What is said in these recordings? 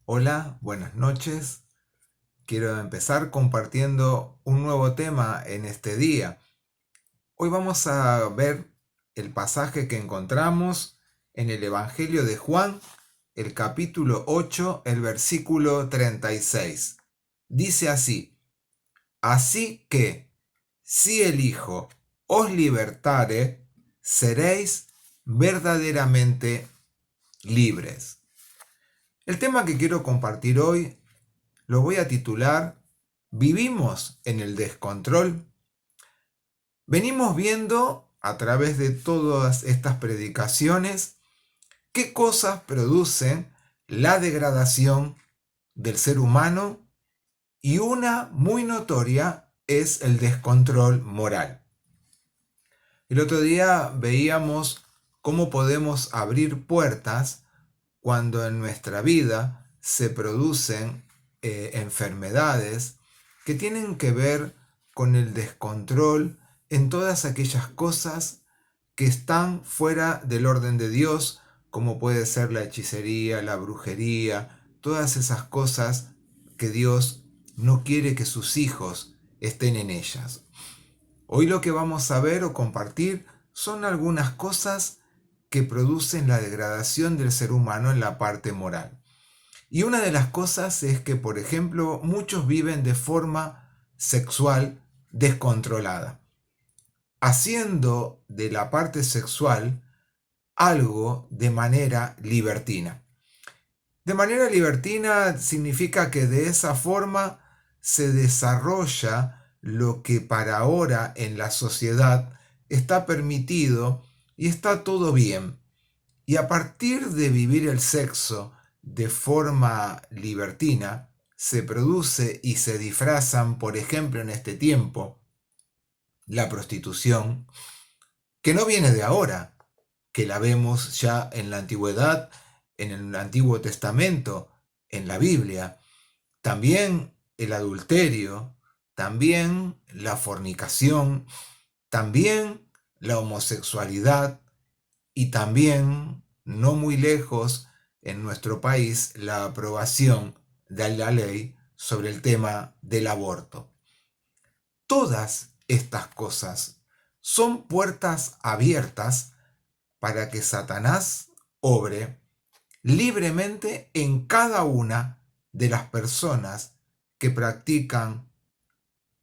Hola, buenas noches. Quiero empezar compartiendo un nuevo tema en este día. Hoy vamos a ver el pasaje que encontramos en el Evangelio de Juan, el capítulo 8, el versículo 36. Dice así: Así que, si el Hijo os libertare, seréis verdaderamente libres. El tema que quiero compartir hoy lo voy a titular ¿Vivimos en el descontrol? Venimos viendo a través de todas estas predicaciones qué cosas producen la degradación del ser humano, y una muy notoria es el descontrol moral. El otro día veíamos cómo podemos abrir puertas cuando en nuestra vida se producen enfermedades que tienen que ver con el descontrol en todas aquellas cosas que están fuera del orden de Dios, como puede ser la hechicería, la brujería, todas esas cosas que Dios no quiere que sus hijos estén en ellas. Hoy lo que vamos a ver o compartir son algunas cosas que producen la degradación del ser humano en la parte moral. Y una de las cosas es que, por ejemplo, muchos viven de forma sexual descontrolada, haciendo de la parte sexual algo de manera libertina. De manera libertina significa que de esa forma se desarrolla lo que para ahora en la sociedad está permitido y está todo bien. Y a partir de vivir el sexo de forma libertina, se produce y se disfrazan, por ejemplo, en este tiempo, la prostitución, que no viene de ahora, que la vemos ya en la antigüedad, en el Antiguo Testamento, en la Biblia. También el adulterio, también la fornicación, también la homosexualidad, y también, no muy lejos, en nuestro país, la aprobación de la ley sobre el tema del aborto. Todas estas cosas son puertas abiertas para que Satanás obre libremente en cada una de las personas que practican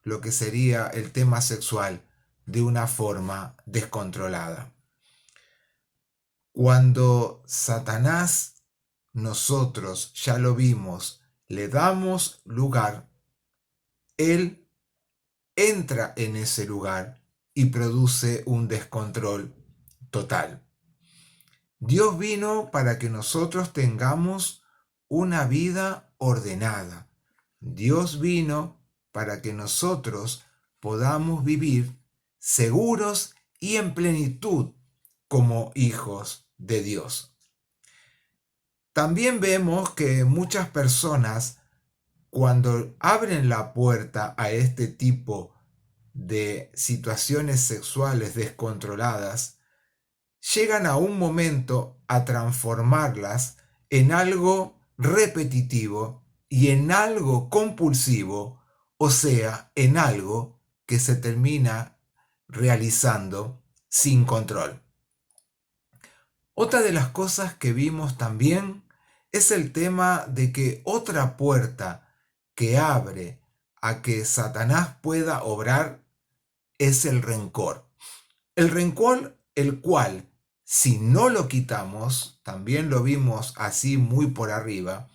lo que sería el tema sexual de una forma descontrolada. Cuando Satanás, nosotros ya lo vimos, le damos lugar, él entra en ese lugar y produce un descontrol total. Dios vino para que nosotros tengamos una vida ordenada. Dios vino para que nosotros podamos vivir seguros y en plenitud como hijos de Dios. También vemos que muchas personas, cuando abren la puerta a este tipo de situaciones sexuales descontroladas, llegan a un momento a transformarlas en algo repetitivo y en algo compulsivo, o sea, en algo que se termina realizando sin control. Otra de las cosas que vimos también es el tema de que otra puerta que abre a que Satanás pueda obrar es el rencor. El rencor, el cual, si no lo quitamos, también lo vimos así muy por arriba,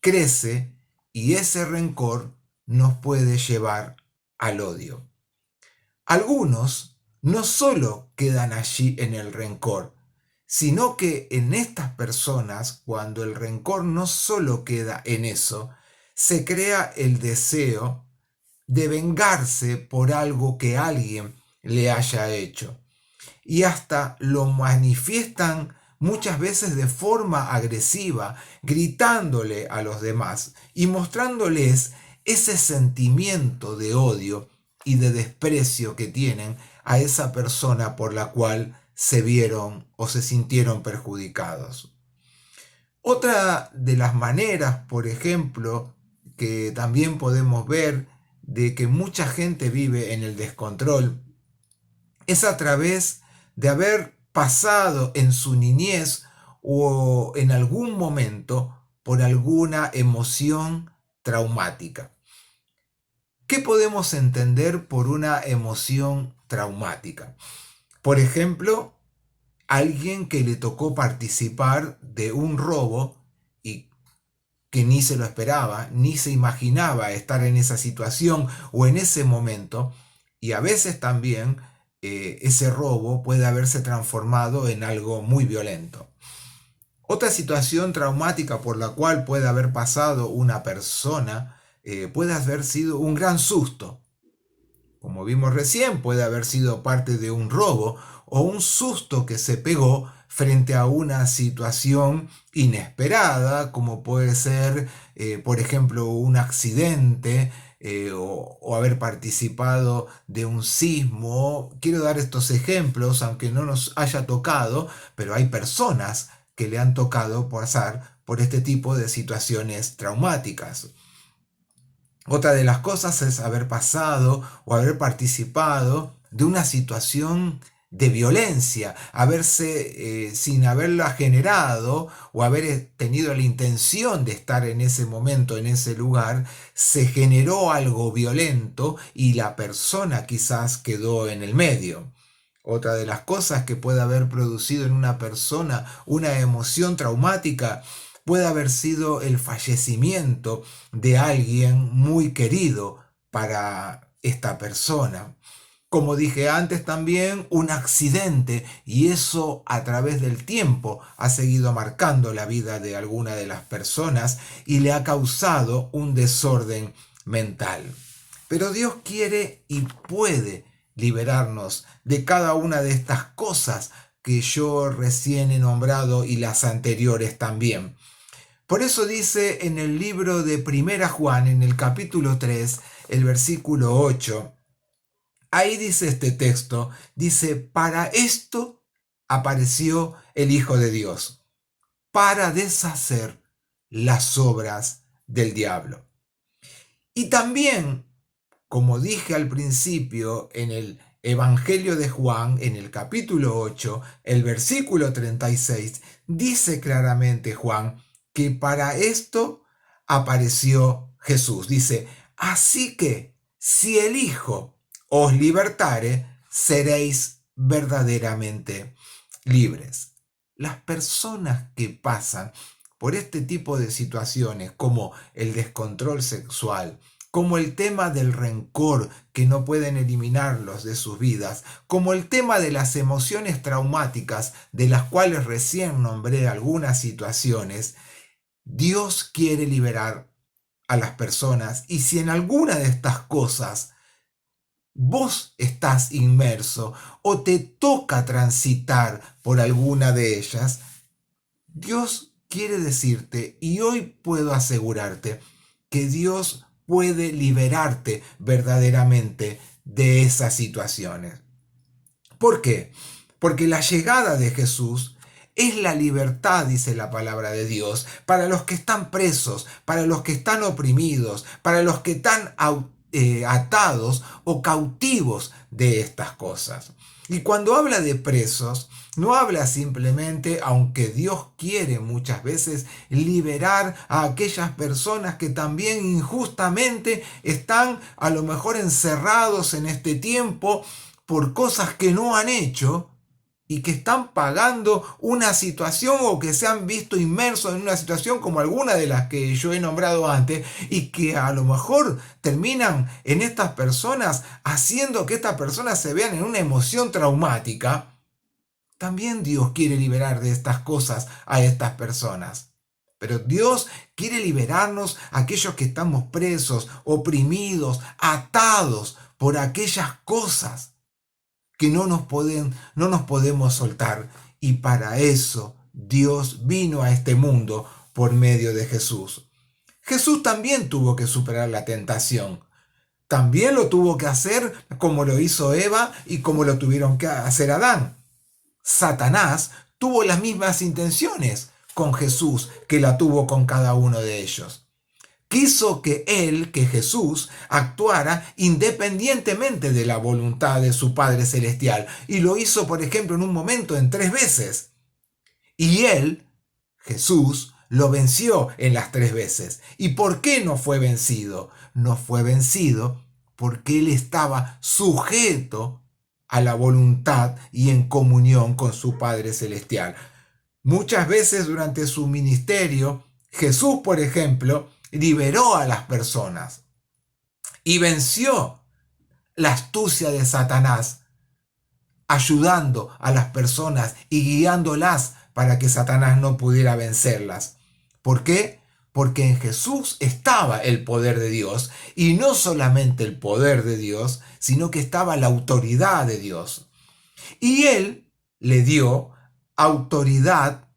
crece, y ese rencor nos puede llevar al odio. Algunos no solo quedan allí en el rencor, sino que en estas personas, cuando el rencor no solo queda en eso, se crea el deseo de vengarse por algo que alguien le haya hecho. Y hasta lo manifiestan muchas veces de forma agresiva, gritándole a los demás y mostrándoles ese sentimiento de odio y de desprecio que tienen a esa persona por la cual se vieron o se sintieron perjudicados. Otra de las maneras, por ejemplo, que también podemos ver de que mucha gente vive en el descontrol, es a través de haber pasado en su niñez o en algún momento por alguna emoción traumática. ¿Qué podemos entender por una emoción traumática? Por ejemplo, alguien que le tocó participar de un robo y que ni se lo esperaba, ni se imaginaba estar en esa situación o en ese momento, y a veces también ese robo puede haberse transformado en algo muy violento. Otra situación traumática por la cual puede haber pasado una persona puede haber sido un gran susto. Como vimos recién, puede haber sido parte de un robo o un susto que se pegó frente a una situación inesperada, como puede ser, por ejemplo, un accidente o haber participado de un sismo. Quiero dar estos ejemplos, aunque no nos haya tocado, pero hay personas que le han tocado pasar por este tipo de situaciones traumáticas. Otra de las cosas es haber pasado o haber participado de una situación de violencia, haberse, sin haberla generado o haber tenido la intención de estar en ese momento, en ese lugar, se generó algo violento y la persona quizás quedó en el medio. Otra de las cosas que puede haber producido en una persona una emoción traumática puede haber sido el fallecimiento de alguien muy querido para esta persona. Como dije antes también, un accidente, y eso a través del tiempo ha seguido marcando la vida de alguna de las personas y le ha causado un desorden mental. Pero Dios quiere y puede liberarnos de cada una de estas cosas que yo recién he nombrado y las anteriores también. Por eso dice en el libro de Primera Juan, en el capítulo 3, el versículo 8, ahí dice este texto, dice, para esto apareció el Hijo de Dios, para deshacer las obras del diablo. Y también, como dije al principio, en el Evangelio de Juan, en el capítulo 8, el versículo 36, dice claramente Juan que para esto apareció Jesús. Dice, así que si el Hijo os libertare, seréis verdaderamente libres. Las personas que pasan por este tipo de situaciones como el descontrol sexual, como el tema del rencor que no pueden eliminarlos de sus vidas, como el tema de las emociones traumáticas de las cuales recién nombré algunas situaciones, Dios quiere liberar a las personas y si en alguna de estas cosas vos estás inmerso o te toca transitar por alguna de ellas, Dios quiere decirte y hoy puedo asegurarte que Dios puede liberarte verdaderamente de esas situaciones. ¿Por qué? Porque la llegada de Jesús es la libertad, dice la palabra de Dios, para los que están presos, para los que están oprimidos, para los que están atados o cautivos de estas cosas. Y cuando habla de presos, no habla simplemente, aunque Dios quiere muchas veces liberar a aquellas personas que también injustamente están a lo mejor encerrados en este tiempo por cosas que no han hecho y que están pagando una situación o que se han visto inmersos en una situación como alguna de las que yo he nombrado antes y que a lo mejor terminan en estas personas haciendo que estas personas se vean en una emoción traumática. También Dios quiere liberar de estas cosas a estas personas. Pero Dios quiere liberarnos a aquellos que estamos presos, oprimidos, atados por aquellas cosas que no nos podemos soltar. Y para eso Dios vino a este mundo por medio de Jesús. Jesús también tuvo que superar la tentación. También lo tuvo que hacer como lo hizo Eva y como lo tuvieron que hacer Adán. Satanás tuvo las mismas intenciones. con Jesús que la tuvo con cada uno de ellos. Quiso que Jesús, actuara independientemente de la voluntad de su Padre Celestial. Y lo hizo, por ejemplo, en un momento en 3 veces. Y Jesús, lo venció en las 3 veces. ¿Y por qué no fue vencido? No fue vencido porque él estaba sujeto a la voluntad y en comunión con su Padre Celestial. Muchas veces durante su ministerio, Jesús, por ejemplo, liberó a las personas y venció la astucia de Satanás, ayudando a las personas y guiándolas para que Satanás no pudiera vencerlas. ¿Por qué? Porque en Jesús estaba el poder de Dios, y no solamente el poder de Dios, sino que estaba la autoridad de Dios. Y él le dio autoridad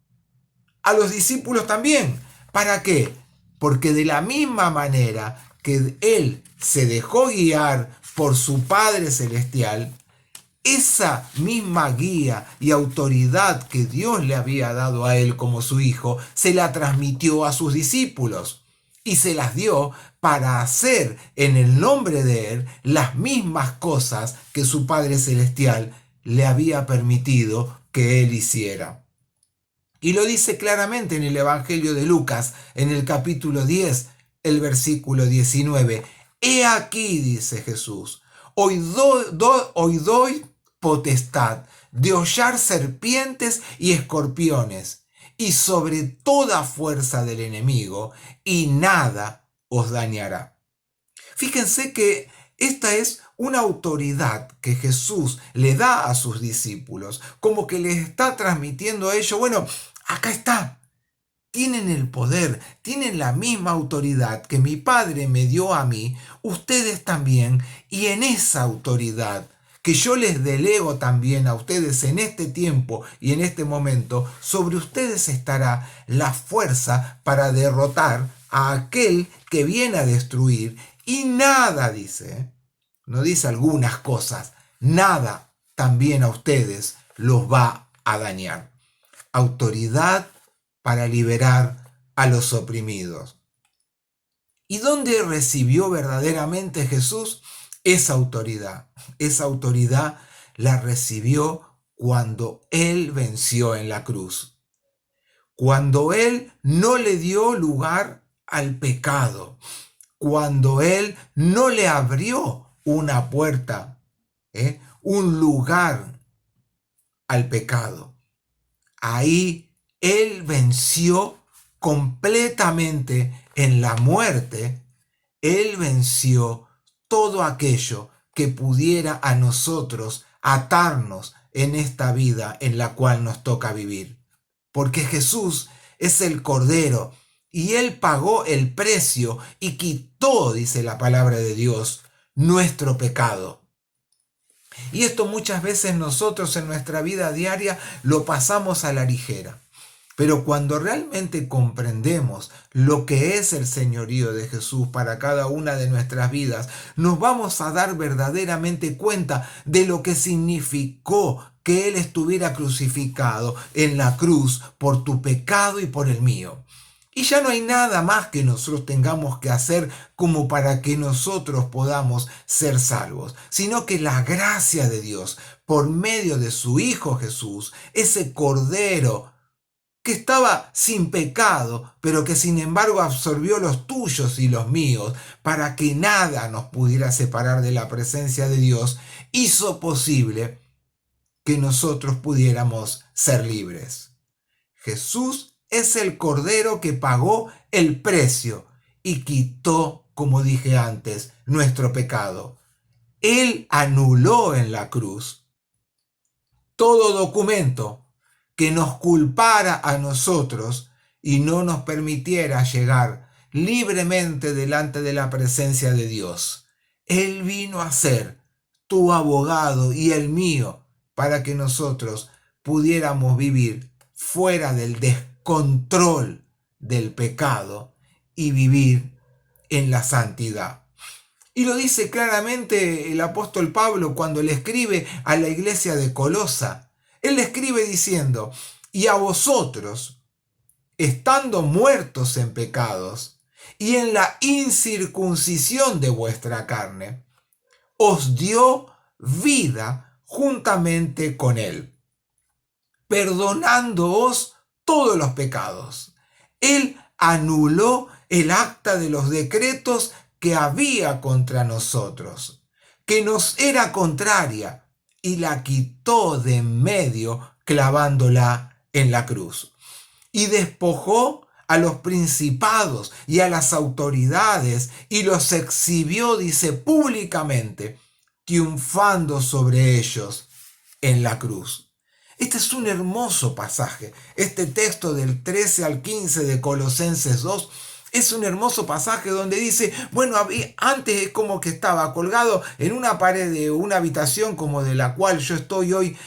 a los discípulos también. ¿Para qué? Porque de la misma manera que él se dejó guiar por su Padre Celestial, esa misma guía y autoridad que Dios le había dado a él como su hijo, se la transmitió a sus discípulos y se las dio para hacer en el nombre de él las mismas cosas que su Padre Celestial le había permitido que él hiciera. Y lo dice claramente en el Evangelio de Lucas, en el capítulo 10, el versículo 19. He aquí, dice Jesús, hoy doy potestad de hollar serpientes y escorpiones, y sobre toda fuerza del enemigo, y nada os dañará. Fíjense que esta es una autoridad que Jesús le da a sus discípulos, como que les está transmitiendo a ellos, bueno, acá está, tienen el poder, tienen la misma autoridad que mi Padre me dio a mí, ustedes también, y en esa autoridad que yo les delego también a ustedes en este tiempo y en este momento, sobre ustedes estará la fuerza para derrotar a aquel que viene a destruir. Y nada, dice, no dice algunas cosas, nada también a ustedes los va a dañar. Autoridad para liberar a los oprimidos. ¿Y dónde recibió verdaderamente Jesús esa autoridad? Esa autoridad la recibió cuando Él venció en la cruz. Cuando Él no le dio lugar al pecado. Cuando Él no le abrió una puerta, un lugar al pecado. Ahí Él venció completamente en la muerte. Él venció todo aquello que pudiera a nosotros atarnos en esta vida en la cual nos toca vivir. Porque Jesús es el Cordero y Él pagó el precio y quitó, dice la palabra de Dios, nuestro pecado. Y esto muchas veces nosotros en nuestra vida diaria lo pasamos a la ligera. Pero cuando realmente comprendemos lo que es el señorío de Jesús para cada una de nuestras vidas, nos vamos a dar verdaderamente cuenta de lo que significó que Él estuviera crucificado en la cruz por tu pecado y por el mío. Y ya no hay nada más que nosotros tengamos que hacer como para que nosotros podamos ser salvos, sino que la gracia de Dios, por medio de su Hijo Jesús, ese Cordero que estaba sin pecado, pero que sin embargo absorbió los tuyos y los míos, para que nada nos pudiera separar de la presencia de Dios, hizo posible que nosotros pudiéramos ser libres. Jesús es el Cordero que pagó el precio y quitó, como dije antes, nuestro pecado. Él anuló en la cruz todo documento que nos culpara a nosotros y no nos permitiera llegar libremente delante de la presencia de Dios. Él vino a ser tu abogado y el mío para que nosotros pudiéramos vivir fuera del descontrol del pecado y vivir en la santidad. Y lo dice claramente el apóstol Pablo cuando le escribe a la iglesia de Colosa. Él le escribe diciendo, y a vosotros, estando muertos en pecados y en la incircuncisión de vuestra carne, os dio vida juntamente con él, perdonándoos todos los pecados. Él anuló el acta de los decretos que había contra nosotros, que nos era contraria, y la quitó de en medio, clavándola en la cruz. Y despojó a los principados y a las autoridades, y los exhibió, dice, públicamente, triunfando sobre ellos en la cruz. Este es un hermoso pasaje. Este texto del 13 al 15 de Colosenses 2 es un hermoso pasaje donde dice, bueno, antes es como que estaba colgado en una pared de una habitación como de la cual yo estoy hoy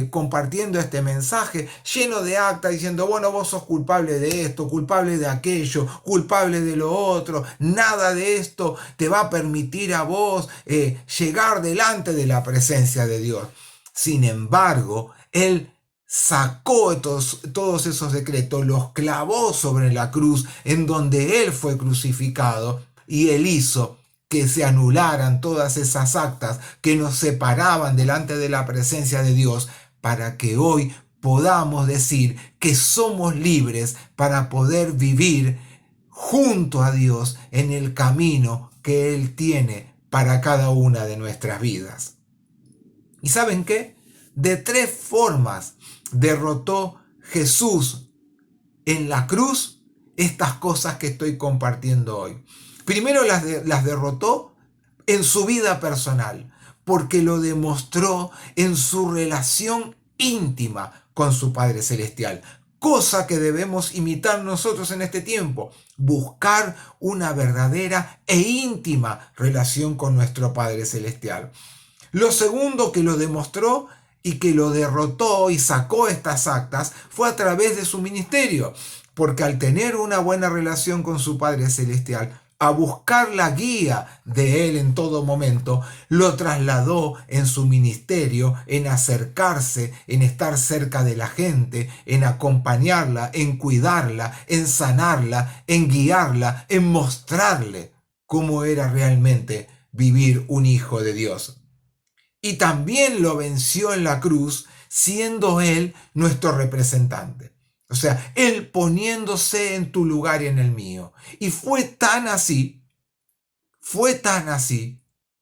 compartiendo este mensaje, lleno de actas diciendo, bueno, vos sos culpable de esto, culpable de aquello, culpable de lo otro, nada de esto te va a permitir a vos llegar delante de la presencia de Dios. Sin embargo, Él sacó todos esos decretos, los clavó sobre la cruz en donde Él fue crucificado, y Él hizo que se anularan todas esas actas que nos separaban delante de la presencia de Dios, para que hoy podamos decir que somos libres para poder vivir junto a Dios en el camino que Él tiene para cada una de nuestras vidas. ¿Y saben qué? De 3 formas derrotó Jesús en la cruz estas cosas que estoy compartiendo hoy. Primero las derrotó en su vida personal, porque lo demostró en su relación íntima con su Padre Celestial. Cosa que debemos imitar nosotros en este tiempo, buscar una verdadera e íntima relación con nuestro Padre Celestial. Lo segundo que lo demostró y que lo derrotó y sacó estas actas fue a través de su ministerio, porque al tener una buena relación con su Padre Celestial, a buscar la guía de Él en todo momento, lo trasladó en su ministerio, en acercarse, en estar cerca de la gente, en acompañarla, en cuidarla, en sanarla, en guiarla, en mostrarle cómo era realmente vivir un hijo de Dios. Y también lo venció en la cruz, siendo Él nuestro representante. O sea, Él poniéndose en tu lugar y en el mío. Y fue tan así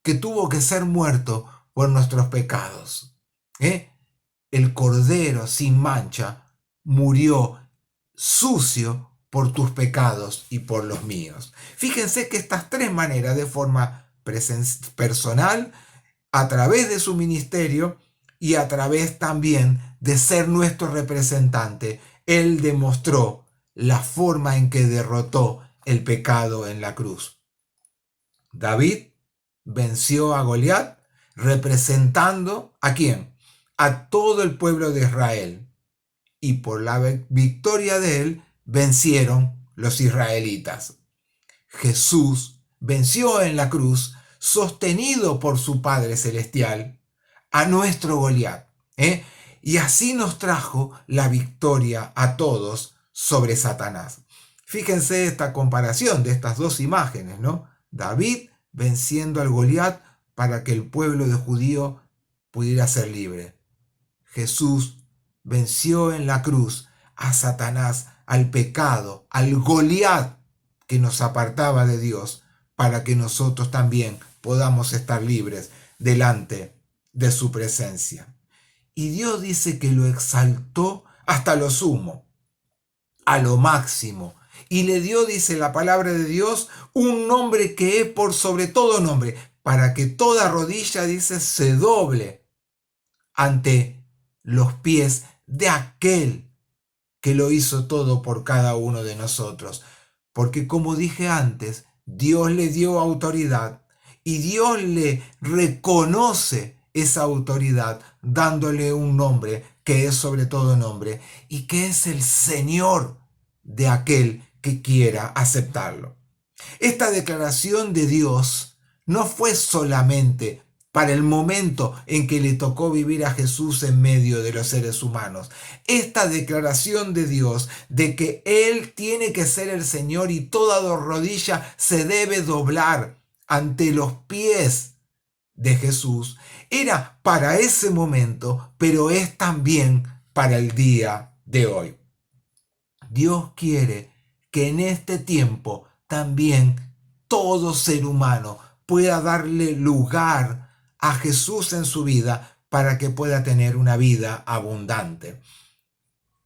que tuvo que ser muerto por nuestros pecados. El Cordero sin mancha murió sucio por tus pecados y por los míos. Fíjense que estas 3 maneras, de forma personal, a través de su ministerio y a través también de ser nuestro representante, Él demostró la forma en que derrotó el pecado en la cruz. David venció a Goliat representando ¿a quién? A todo el pueblo de Israel. Y por la victoria de él vencieron los israelitas. Jesús venció en la cruz, sostenido por su Padre Celestial, a nuestro Goliat. Y así nos trajo la victoria a todos sobre Satanás. Fíjense esta comparación de estas 2 imágenes, ¿no? David venciendo al Goliat para que el pueblo de judío pudiera ser libre. Jesús venció en la cruz a Satanás, al pecado, al Goliat que nos apartaba de Dios, para que nosotros también podamos estar libres delante de su presencia. Y Dios dice que lo exaltó hasta lo sumo, a lo máximo, y le dio, dice la palabra de Dios, un nombre que es por sobre todo nombre, para que toda rodilla, dice, se doble ante los pies de aquel que lo hizo todo por cada uno de nosotros. Porque como dije antes, Dios le dio autoridad y Dios le reconoce esa autoridad dándole un nombre que es sobre todo nombre y que es el Señor de aquel que quiera aceptarlo. Esta declaración de Dios no fue solamente para el momento en que le tocó vivir a Jesús en medio de los seres humanos. Esta declaración de Dios de que Él tiene que ser el Señor y toda rodilla se debe doblar ante los pies de Jesús, era para ese momento, pero es también para el día de hoy. Dios quiere que en este tiempo también todo ser humano pueda darle lugar a Jesús en su vida para que pueda tener una vida abundante.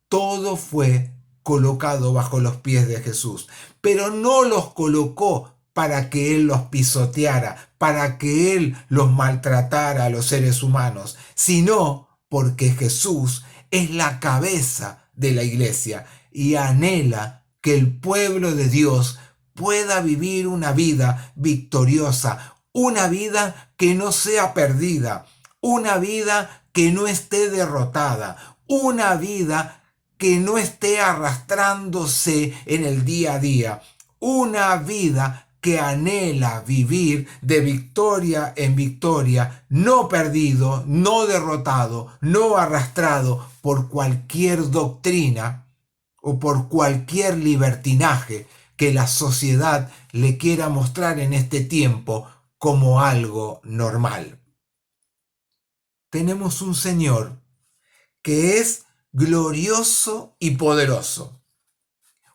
Todo fue colocado bajo los pies de Jesús, pero no los colocó para que Él los pisoteara, para que Él los maltratara a los seres humanos, sino porque Jesús es la cabeza de la iglesia y anhela que el pueblo de Dios pueda vivir una vida victoriosa, una vida que no sea perdida, una vida que no esté derrotada, una vida que no esté arrastrándose en el día a día, una vida que anhela vivir de victoria en victoria, no perdido, no derrotado, no arrastrado por cualquier doctrina o por cualquier libertinaje que la sociedad le quiera mostrar en este tiempo como algo normal. Tenemos un Señor que es glorioso y poderoso.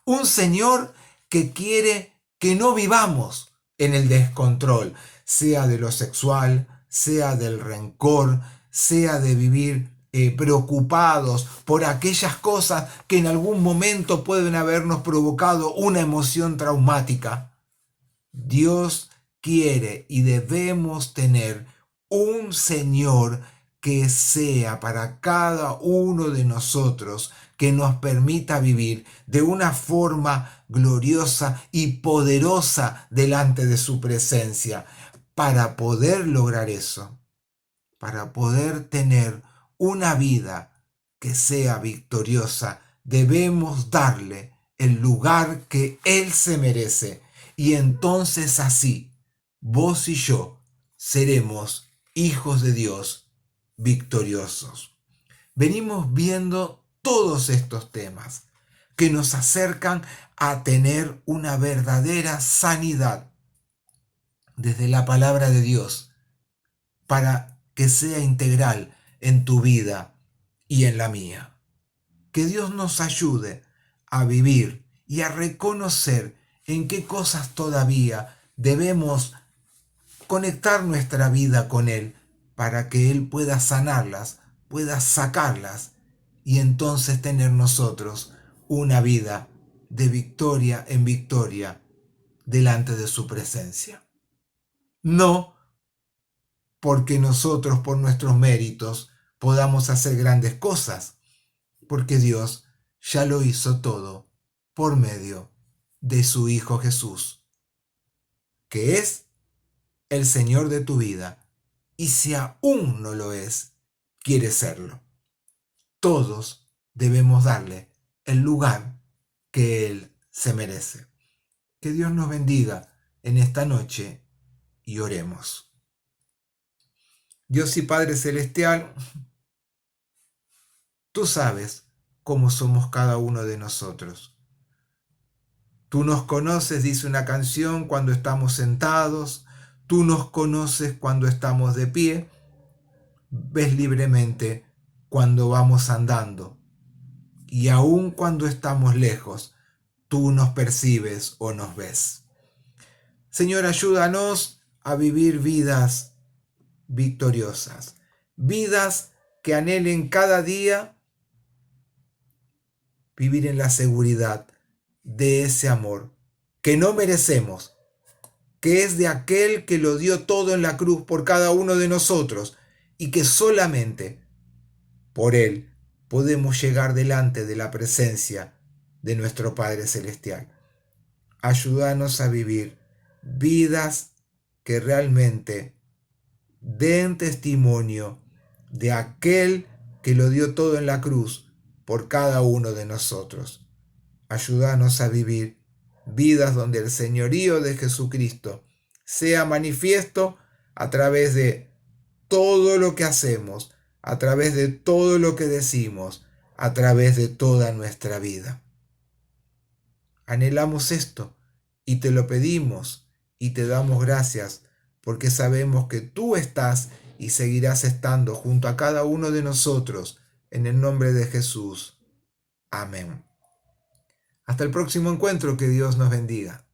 Un Señor que quiere que no vivamos en el descontrol, sea de lo sexual, sea del rencor, sea de vivir preocupados por aquellas cosas que en algún momento pueden habernos provocado una emoción traumática. Dios quiere y debemos tener un Señor que sea para cada uno de nosotros, que nos permita vivir de una forma gloriosa y poderosa delante de su presencia. Para poder lograr eso, para poder tener una vida que sea victoriosa, debemos darle el lugar que Él se merece. Y entonces así, vos y yo seremos hijos de Dios victoriosos. Venimos viendo todos estos temas que nos acercan a tener una verdadera sanidad desde la palabra de Dios para que sea integral en tu vida y en la mía. Que Dios nos ayude a vivir y a reconocer en qué cosas todavía debemos conectar nuestra vida con Él para que Él pueda sanarlas, pueda sacarlas y entonces tener nosotros una vida de victoria en victoria delante de su presencia. No porque nosotros por nuestros méritos podamos hacer grandes cosas, porque Dios ya lo hizo todo por medio de su Hijo Jesús, que es el Señor de tu vida, y si aún no lo es, quiere serlo. Todos debemos darle el lugar que Él se merece. Que Dios nos bendiga en esta noche y oremos. Dios y Padre Celestial, tú sabes cómo somos cada uno de nosotros. Tú nos conoces, dice una canción, cuando estamos sentados. Tú nos conoces cuando estamos de pie. Ves libremente cuando vamos andando. Y aun cuando estamos lejos, tú nos percibes o nos ves. Señor, ayúdanos a vivir vidas victoriosas. Vidas que anhelen cada día vivir en la seguridad de ese amor que no merecemos, que es de aquel que lo dio todo en la cruz por cada uno de nosotros y que solamente por Él podemos llegar delante de la presencia de nuestro Padre Celestial. Ayúdanos a vivir vidas que realmente den testimonio de aquel que lo dio todo en la cruz por cada uno de nosotros. Ayúdanos a vivir vidas donde el señorío de Jesucristo sea manifiesto a través de todo lo que hacemos, a través de todo lo que decimos, a través de toda nuestra vida. Anhelamos esto y te lo pedimos y te damos gracias porque sabemos que tú estás y seguirás estando junto a cada uno de nosotros en el nombre de Jesús. Amén. Hasta el próximo encuentro, que Dios nos bendiga.